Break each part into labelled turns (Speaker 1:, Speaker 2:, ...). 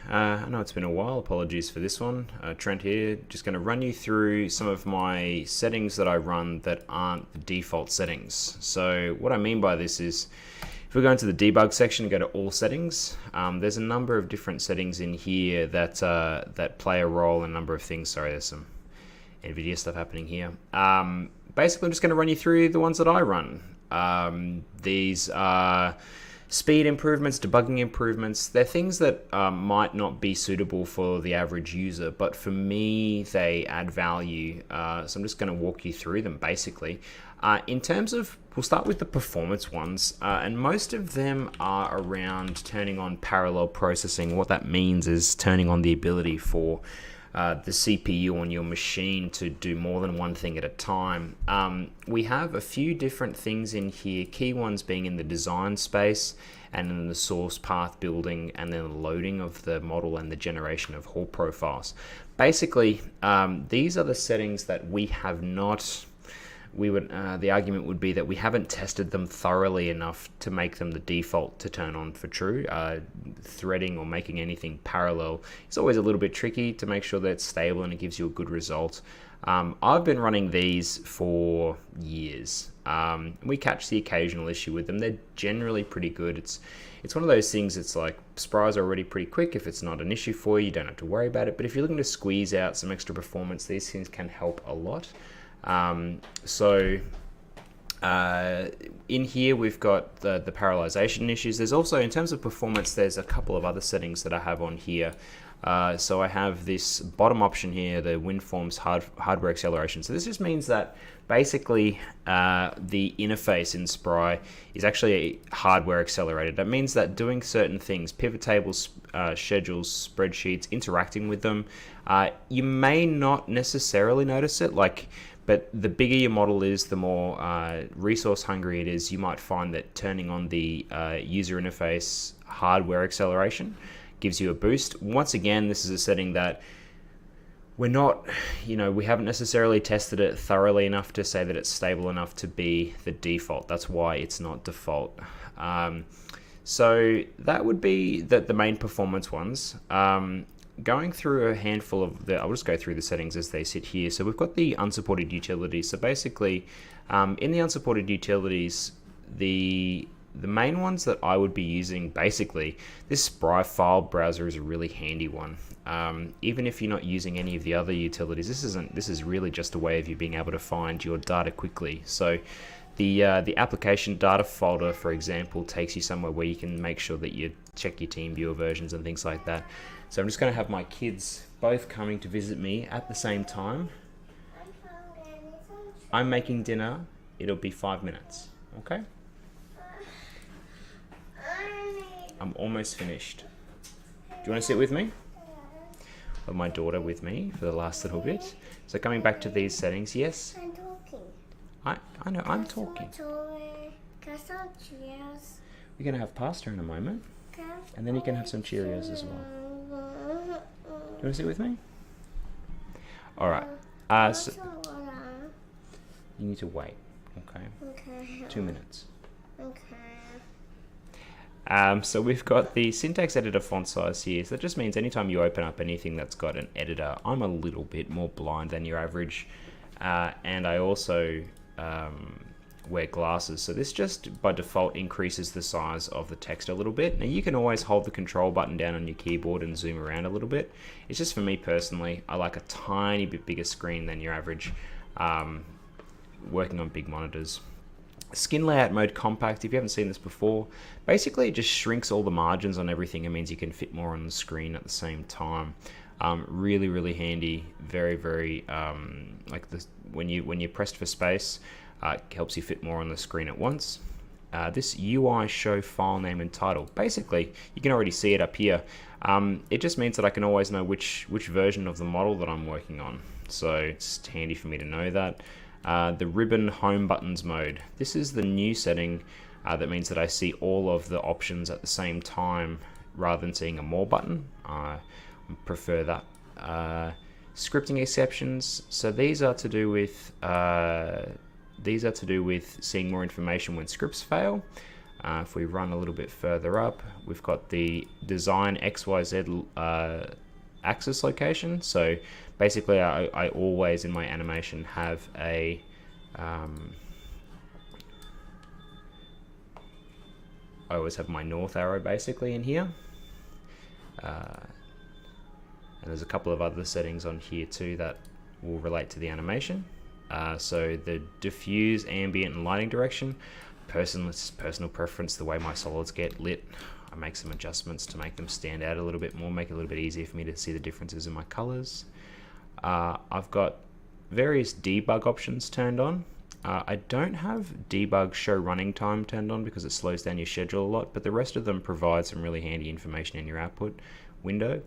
Speaker 1: I know it's been a while, apologies for this one. Trent here, just going to run you through some of my settings that I run that aren't the default settings. So what I mean by this is, if we go into the debug section and go to all settings, there's a number of different settings in here that, that play a role in a number of things. Sorry, there's some NVIDIA stuff happening here. Basically, I'm just going to run you through the ones that I run. These are speed improvements, debugging improvements. They're things that might not be suitable for the average user, but for me, they add value. So I'm just going to walk you through them basically. In terms of, we'll start with the performance ones, and most of them are around turning on parallel processing. What that means is turning on the ability for the CPU on your machine to do more than one thing at a time. We have a few different things in here, key ones being in the design space and in the source path building and then the loading of the model and the generation of Hall profiles. Basically, these are the settings that we have not, the argument would be that we haven't tested them thoroughly enough to make them the default to turn on for true. Threading or making anything parallel is always a little bit tricky to make sure that it's stable and it gives you a good result. I've been running these for years. We catch the occasional issue with them. They're generally pretty good. It's one of those things, it's like Spry's are already pretty quick. If it's not an issue for you, you don't have to worry about it. But if you're looking to squeeze out some extra performance, these things can help a lot. In here we've got the parallelization issues. There's also, in terms of performance, there's a couple of other settings that I have on here. So I have this bottom option here, the WinForms hardware acceleration. So this just means that basically the interface in Spry is actually hardware accelerated. That means that doing certain things, pivot tables, schedules, spreadsheets, interacting with them, you may not necessarily notice it, but the bigger your model is, the more resource hungry it is. You might find that turning on the user interface hardware acceleration gives you a boost. Once again, this is a setting that we're not, we haven't necessarily tested it thoroughly enough to say that it's stable enough to be the default. That's why it's not default. So that would be the main performance ones. Going through a handful of I'll just go through the settings as they sit here. So we've got the unsupported utilities. So basically, in the unsupported utilities, the main ones that I would be using, basically, this Spry file browser is a really handy one. Even if you're not using any of the other utilities, this is really just a way of you being able to find your data quickly. So the application data folder, for example, takes you somewhere where you can make sure that you check your TeamViewer versions and things like that. So I'm just going to have my kids both coming to visit me at the same time. I'm making dinner. It'll be 5 minutes. Okay? I'm almost finished. Do you want to sit with me? Or my daughter with me for the last little bit. So coming back to these settings, yes?
Speaker 2: I'm talking.
Speaker 1: I know, I'm talking.
Speaker 2: Can some Cheerios?
Speaker 1: We're going to have pasta in a moment. And then you can have some Cheerios as well. Do you want to sit with me? Alright. So you need to wait. Okay?
Speaker 2: Okay.
Speaker 1: 2 minutes.
Speaker 2: Okay.
Speaker 1: So we've got the syntax editor font size here. So that just means anytime you open up anything that's got an editor, I'm a little bit more blind than your average. And I also wear glasses. So this just by default increases the size of the text a little bit. Now you can always hold the control button down on your keyboard and zoom around a little bit. It's just for me personally, I like a tiny bit bigger screen than your average working on big monitors. Skin layout mode compact, if you haven't seen this before, basically it just shrinks all the margins on everything. It means you can fit more on the screen at the same time. Really, really handy. Very, very like this, when you pressed for space, it helps you fit more on the screen at once. This UI show file name and title. Basically, you can already see it up here. It just means that I can always know which version of the model that I'm working on. So it's handy for me to know that. The ribbon home buttons mode. This is the new setting that means that I see all of the options at the same time rather than seeing a more button. I prefer that. Scripting exceptions. So these are to do with seeing more information when scripts fail. If we run a little bit further up, we've got the design XYZ axis location. So basically I always in my animation have a I always have my north arrow basically in here, and there's a couple of other settings on here too that will relate to the animation. So the diffuse, ambient, and lighting direction, personal preference, the way my solids get lit. I make some adjustments to make them stand out a little bit more, make it a little bit easier for me to see the differences in my colors. I've got various debug options turned on. I don't have debug show running time turned on because it slows down your schedule a lot, but the rest of them provide some really handy information in your output window.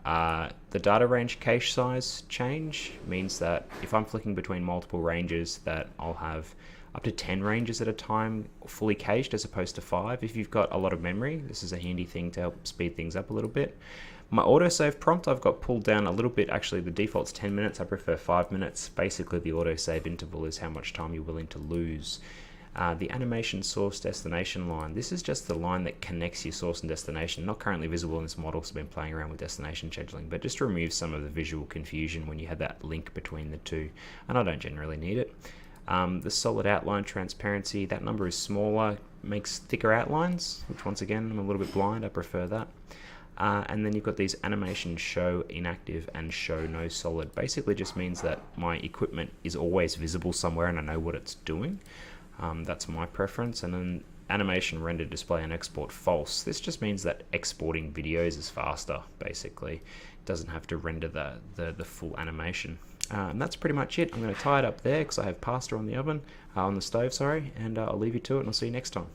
Speaker 1: The data range cache size change means that if I'm flicking between multiple ranges, that I'll have up to 10 ranges at a time fully cached as opposed to 5. If you've got a lot of memory, this is a handy thing to help speed things up a little bit. My autosave prompt I've got pulled down a little bit. Actually, the default's 10 minutes. I prefer 5 minutes. Basically, the autosave interval is how much time you're willing to lose. The animation source destination line. This is just the line that connects your source and destination. Not currently visible in this model, so I've been playing around with destination scheduling, but just to remove some of the visual confusion when you have that link between the two, and I don't generally need it. The solid outline transparency, that number is smaller, makes thicker outlines, which once again, I'm a little bit blind, I prefer that. And then you've got these animation show inactive and show no solid. Basically just means that my equipment is always visible somewhere and I know what it's doing. That's my preference. And then animation render display and export false. This just means that exporting videos is faster, basically. It doesn't have to render the full animation. And that's pretty much it. I'm going to tie it up there because I have pasta on the oven, on the stove, sorry, and I'll leave you to it and I'll see you next time.